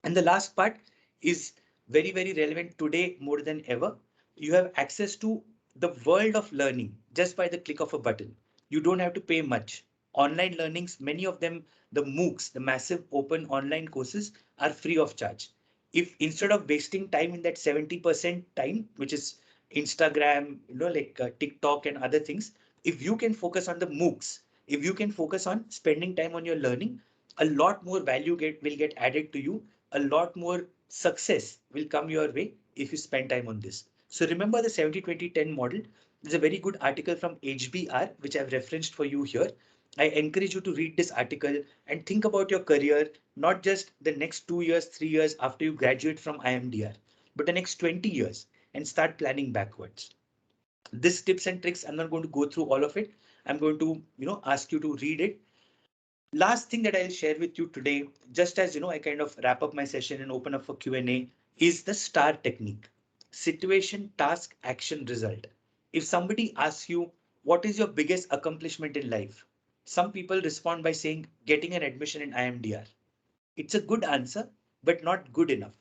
And the last part is very, very relevant today more than ever. You have access to the world of learning just by the click of a button. You don't have to pay much. Online learnings, many of them, the MOOCs, the massive open online courses, are free of charge. If instead of wasting time in that 70% time, which is Instagram, like TikTok and other things, if you can focus on the MOOCs, if you can focus on spending time on your learning, a lot more value will get added to you, a lot more success will come your way if you spend time on this. So remember the 70-20-10 model. There's a very good article from HBR, which I've referenced for you here. I encourage you to read this article and think about your career, not just the next 2 years, 3 years after you graduate from IMDR, but the next 20 years and start planning backwards. This tips and tricks, I'm not going to go through all of it. I'm going to, ask you to read it. Last thing that I'll share with you today, just as I kind of wrap up my session and open up for Q&A, is the STAR technique: situation, task, action, result. If somebody asks you, what is your biggest accomplishment in life? Some people respond by saying getting an admission in IMDR. It's a good answer, but not good enough.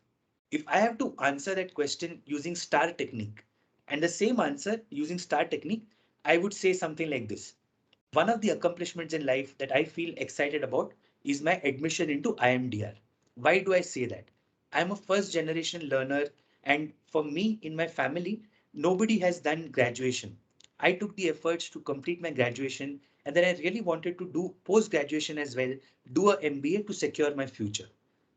If I have to answer that question using STAR technique and the same answer using STAR technique, I would say something like this: one of the accomplishments in life that I feel excited about is my admission into IMDR. Why do I say that? I'm a first generation learner, and for me in my family, nobody has done graduation. I took the efforts to complete my graduation, and then I really wanted to do post graduation as well, do a MBA to secure my future.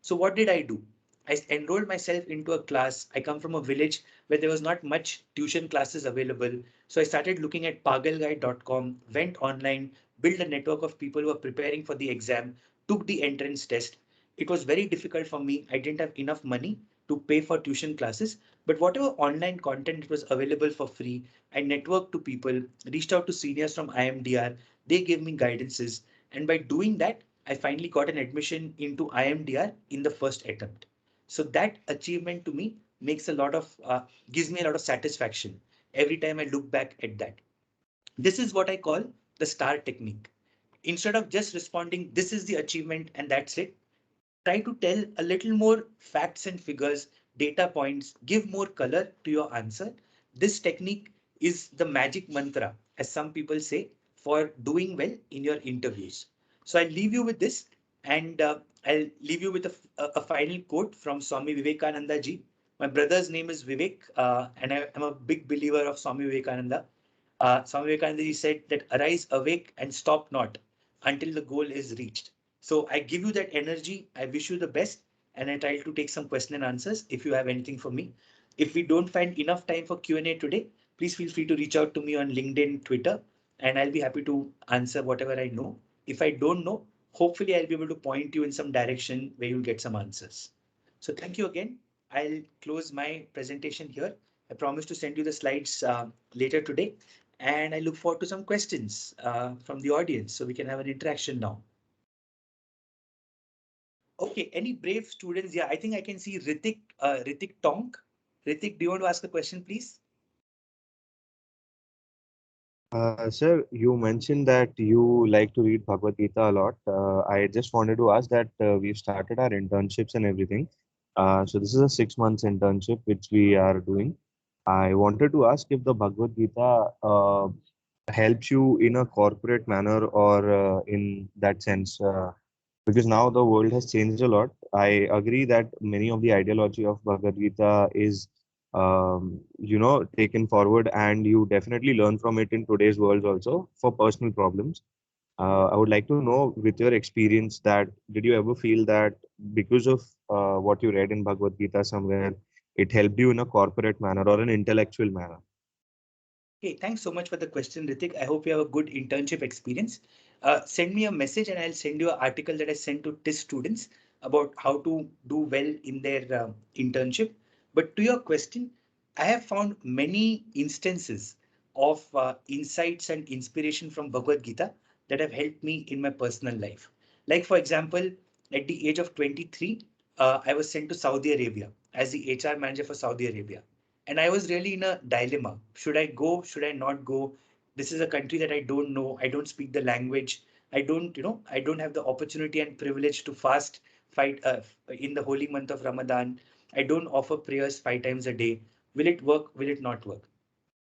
So what did I do? I enrolled myself into a class. I come from a village where there was not much tuition classes available. So I started looking at pagalguide.com, went online, built a network of people who were preparing for the exam, took the entrance test. It was very difficult for me. I didn't have enough money to pay for tuition classes, but whatever online content was available for free, I networked to people, reached out to seniors from IMDR. They gave me guidances. And by doing that, I finally got an admission into IMDR in the first attempt. So that achievement to me makes a lot of, gives me a lot of satisfaction every time I look back at that. This is what I call the STAR technique. Instead of just responding, this is the achievement and that's it, try to tell a little more facts and figures, data points, give more color to your answer. This technique is the magic mantra, as some people say, for doing well in your interviews. So I'll leave you with this, and I'll leave you with a final quote from Swami Vivekananda ji. My brother's name is Vivek, and I am a big believer of Swami Vivekananda. Swami Vivekananda ji said that arise awake and stop not until the goal is reached. So I give you that energy. I wish you the best. And I try to take some question and answers if you have anything for me. If we don't find enough time for Q&A today, please feel free to reach out to me on LinkedIn, Twitter, and I'll be happy to answer whatever I know. If I don't know, hopefully I'll be able to point you in some direction where you'll get some answers. So thank you again. I'll close my presentation here. I promise to send you the slides later today. And I look forward to some questions from the audience so we can have an interaction now. Okay, any brave students? Yeah, I think I can see Ritik Tonk. Ritik, do you want to ask a question, please? Sir, you mentioned that you like to read Bhagavad Gita a lot. I just wanted to ask that we've started our internships and everything. So this is a 6 months internship which we are doing. I wanted to ask if the Bhagavad Gita helps you in a corporate manner or in that sense, because now the world has changed a lot. I agree that many of the ideology of Bhagavad Gita is taken forward, and you definitely learn from it in today's world also for personal problems. I would like to know, with your experience, that did you ever feel that because of what you read in Bhagavad Gita somewhere, it helped you in a corporate manner or an intellectual manner? Okay, thanks so much for the question, Ritik. I hope you have a good internship experience. Send me a message and I'll send you an article that I sent to TIS students about how to do well in their internship. But to your question, I have found many instances of insights and inspiration from Bhagavad Gita that have helped me in my personal life. Like, for example, at the age of 23, I was sent to Saudi Arabia as the HR manager for Saudi Arabia. And I was really in a dilemma. Should I go? Should I not go? This is a country that I don't know. I don't speak the language. I don't have the opportunity and privilege to fast, fight in the holy month of Ramadan. I don't offer prayers 5 times a day. Will it work? Will it not work?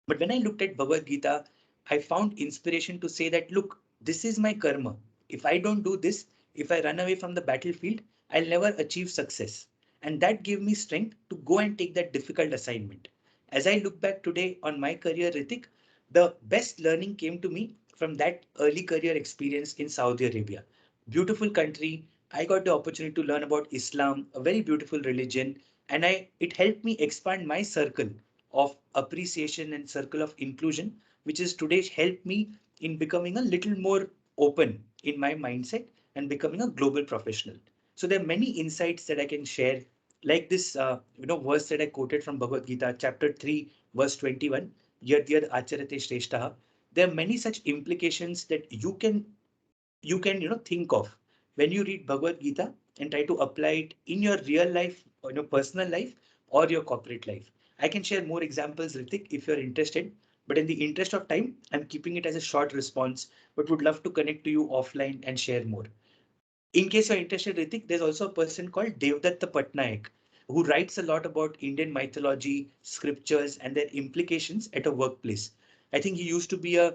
But when I looked at Bhagavad Gita, I found inspiration to say that, look, this is my karma. If I don't do this, if I run away from the battlefield, I'll never achieve success. And that gave me strength to go and take that difficult assignment. As I look back today on my career, Ritik, the best learning came to me from that early career experience in Saudi Arabia. Beautiful country. I got the opportunity to learn about Islam, a very beautiful religion, and it helped me expand my circle of appreciation and circle of inclusion, which is today helped me in becoming a little more open in my mindset and becoming a global professional. So there are many insights that I can share, like this, verse that I quoted from Bhagavad Gita, chapter 3, verse 21, Yad Yad Acharate Shreshtaha. There are many such implications that you can think of when you read Bhagavad Gita and try to apply it in your real life, or your personal life, or your corporate life. I can share more examples, Ritik, if you're interested, but in the interest of time, I'm keeping it as a short response, but would love to connect to you offline and share more. In case you're interested, Ritik, there's also a person called Devdatta Patnaik who writes a lot about Indian mythology, scriptures, and their implications at a workplace. I think he used to be an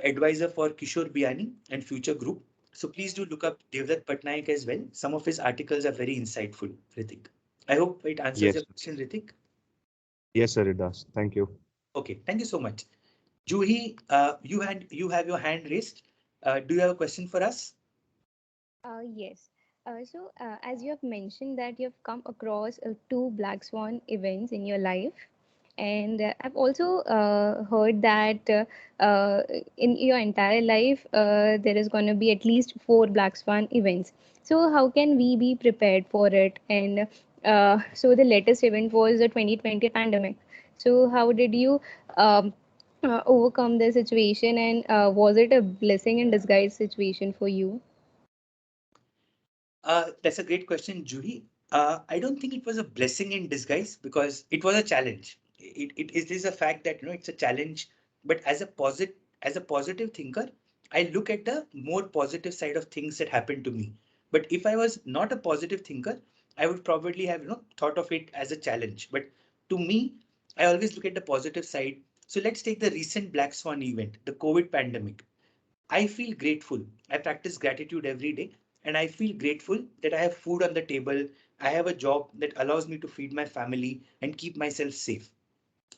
advisor for Kishore Biani and Future Group. So please do look up Devdutt Patnaik as well. Some of his articles are very insightful, Ritik. I hope it answers Yes, your question, Ritik. yes, sir, it does. Thank you. Okay, thank you so much. Juhi, you have your hand raised. Do you have a question for us? Yes. As you have mentioned that you have come across two black swan events in your life, and I've also heard that in your entire life there is going to be at least four black swan events. So how can we be prepared for it? And so the latest event was the 2020 pandemic. So how did you overcome the situation, and was it a blessing in disguise situation for you? That's a great question, Juhi. I don't think it was a blessing in disguise because it was a challenge. It is a fact that it's a challenge, but as a positive thinker, I look at the more positive side of things that happened to me. But if I was not a positive thinker, I would probably have thought of it as a challenge. But to me, I always look at the positive side. So let's take the recent Black Swan event, the COVID pandemic. I feel grateful. I practice gratitude every day, and I feel grateful that I have food on the table. I have a job that allows me to feed my family and keep myself safe.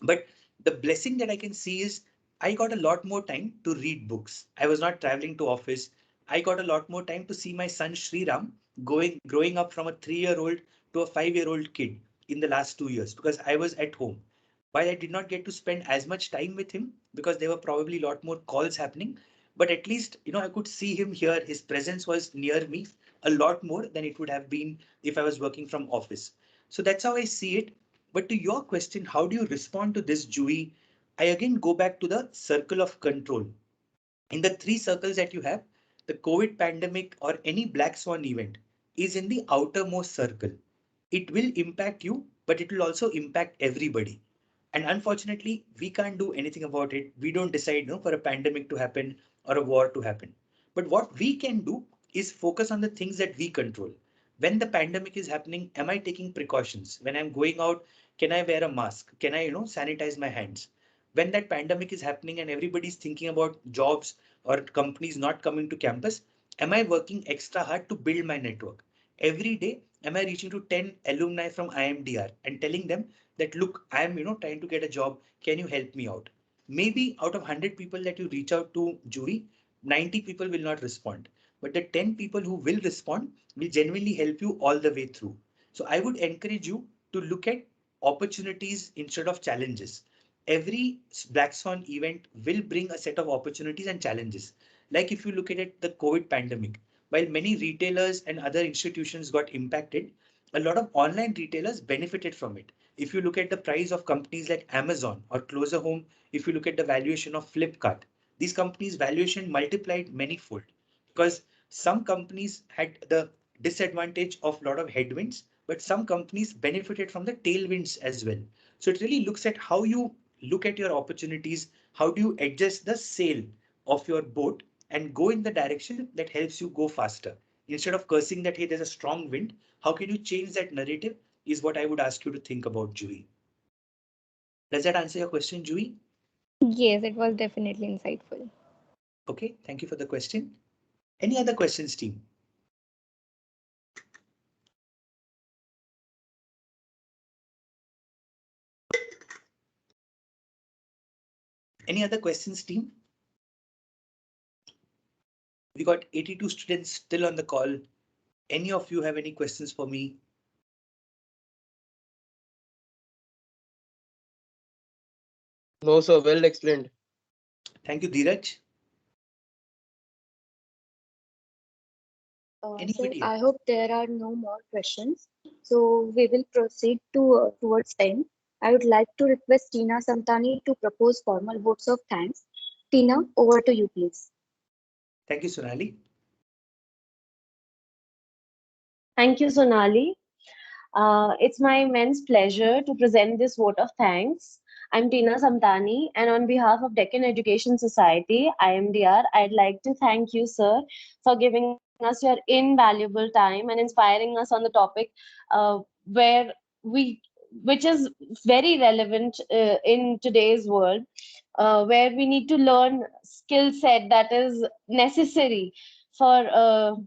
But the blessing that I can see is I got a lot more time to read books. I was not traveling to office. I got a lot more time to see my son Sriram growing up from a 3-year-old to a 5-year-old kid in the last 2 years because I was at home. While I did not get to spend as much time with him because there were probably a lot more calls happening, but at least I could see him here. His presence was near me a lot more than it would have been if I was working from office. So that's how I see it. But to your question, how do you respond to this, Jui? I again go back to the circle of control. In the three circles that you have, the COVID pandemic or any black swan event is in the outermost circle. It will impact you, but it will also impact everybody. And unfortunately, we can't do anything about it. We don't decide for a pandemic to happen or a war to happen. But what we can do is focus on the things that we control. When the pandemic is happening, am I taking precautions? When I'm going out, can I wear a mask? Can I, sanitize my hands? When that pandemic is happening and everybody's thinking about jobs or companies not coming to campus, am I working extra hard to build my network? Every day, am I reaching to 10 alumni from IMDR and telling them that, look, I am, trying to get a job. Can you help me out? Maybe out of 100 people that you reach out to, Jury, 90 people will not respond. But the 10 people who will respond will genuinely help you all the way through. So I would encourage you to look at opportunities instead of challenges. Every Black Swan event will bring a set of opportunities and challenges. Like if you look at it, the COVID pandemic, while many retailers and other institutions got impacted, a lot of online retailers benefited from it. If you look at the price of companies like Amazon or Closer Home, if you look at the valuation of Flipkart, these companies' valuation multiplied manyfold because some companies had the disadvantage of a lot of headwinds, but some companies benefited from the tailwinds as well. So it really looks at how you look at your opportunities, how do you adjust the sail of your boat and go in the direction that helps you go faster. Instead of cursing that, hey, there's a strong wind, how can you change that narrative is what I would ask you to think about, Jui. Does that answer your question, Jui? Yes, it was definitely insightful. Okay, thank you for the question. Any other questions, team? Any other questions, team? We got 82 students still on the call. Any of you have any questions for me? No, sir. Well explained. Thank you, Dheeraj. Sir, Anybody I else? hope there are no more questions. So we will proceed to towards end. I would like to request Tina Samtani to propose formal votes of thanks. Tina, over to you, please. Thank you, Sonali. Thank you, Sonali. It's my immense pleasure to present this vote of thanks. I'm Tina Samtani, and on behalf of Deccan Education Society, IMDR, I'd like to thank you, sir, for giving us your invaluable time and inspiring us on the topic where we, which is very relevant in today's world, where we need to learn skill set that is necessary for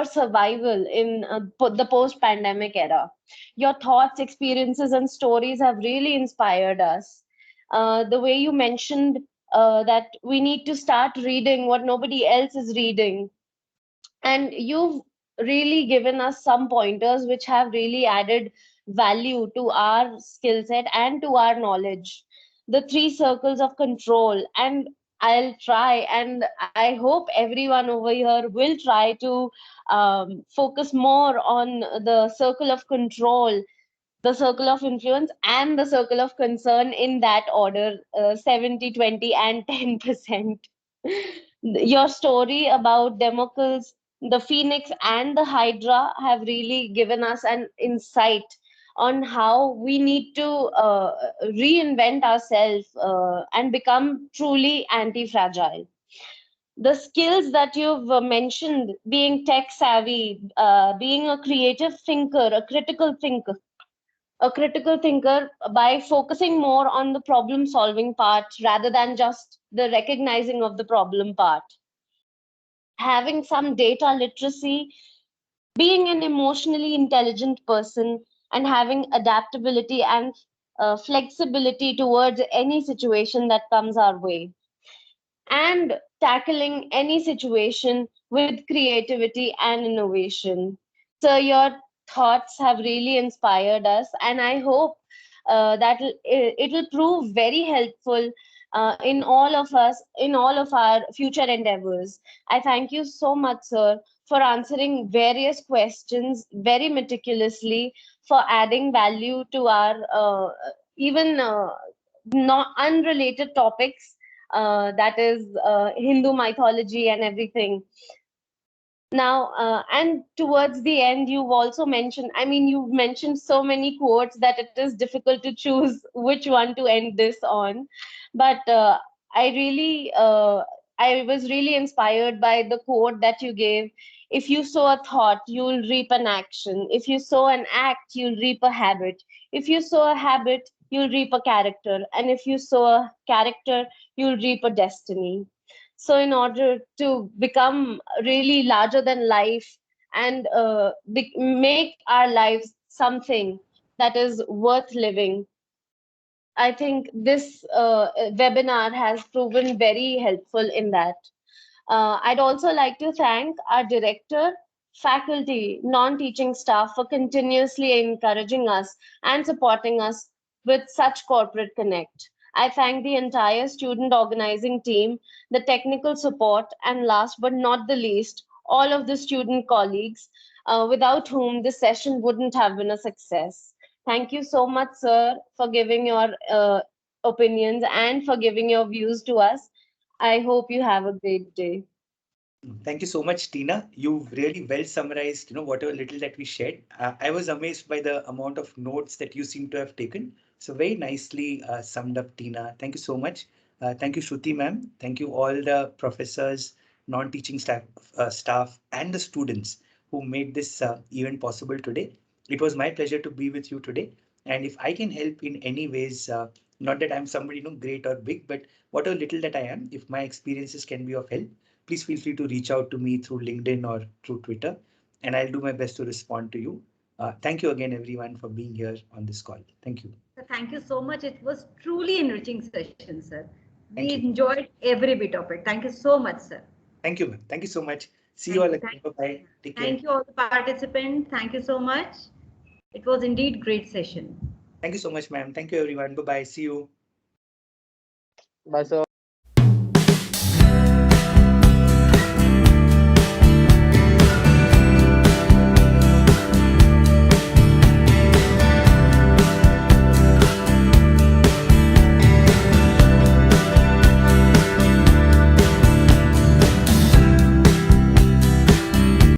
survival in the post pandemic era. Your thoughts, experiences, and stories have really inspired us. The way you mentioned that we need to start reading what nobody else is reading, and you've really given us some pointers which have really added value to our skill set and to our knowledge. The three circles of control, and I'll try, and I hope everyone over here will try to focus more on the circle of control, the circle of influence, and the circle of concern in that order, 70, 20, and 10%. Your story about Democles, the Phoenix, and the Hydra have really given us an insight on how we need to reinvent ourselves and become truly anti fragile. The skills that you've mentioned, being tech savvy, being a creative thinker, a critical thinker by focusing more on the problem solving part rather than just the recognizing of the problem part, having some data literacy, being an emotionally intelligent person, and having adaptability and flexibility towards any situation that comes our way, and tackling any situation with creativity and innovation. So, your thoughts have really inspired us, and I hope that it will prove very helpful in all of us, in all of our future endeavors. I thank you so much, sir, for answering various questions very meticulously, for adding value to our even not unrelated topics, that is Hindu mythology and everything. Now, and towards the end, you've also mentioned, I mean, you've mentioned so many quotes that it is difficult to choose which one to end this on. But I really, I was really inspired by the quote that you gave. If you sow a thought, you'll reap an action. If you sow an act, you'll reap a habit. If you sow a habit, you'll reap a character. And if you sow a character, you'll reap a destiny. So, in order to become really larger than life and make our lives something that is worth living. I think this webinar has proven very helpful in that. I'd also like to thank our director, faculty, non-teaching staff for continuously encouraging us and supporting us with such corporate connect. I thank the entire student organizing team, the technical support, and last but not the least, all of the student colleagues, without whom this session wouldn't have been a success. Thank you so much, sir, for giving your opinions and for giving your views to us. I hope you have a great day. Thank you so much, Tina. You've really well summarized, whatever little that we shared. I was amazed by the amount of notes that you seem to have taken. So very nicely summed up, Tina. Thank you so much. Thank you, Shruti ma'am. Thank you all the professors, non-teaching staff, and the students who made this event possible today. It was my pleasure to be with you today. And if I can help in any ways, not that I'm somebody great or big, but whatever little that I am, if my experiences can be of help, please feel free to reach out to me through LinkedIn or through Twitter, and I'll do my best to respond to you. Thank you again, everyone, for being here on this call. Thank you. Thank you so much. It was truly enriching session, sir. We Thank you. enjoyed every bit of it. Thank you so much, sir. Thank you, ma'am. Thank you so much. See Thank you all you. again. Bye-bye. Take care. Thank you all the participants. Thank you so much. It was indeed great session. Thank you so much, ma'am. Thank you, everyone. Bye-bye. See you. Bye, sir.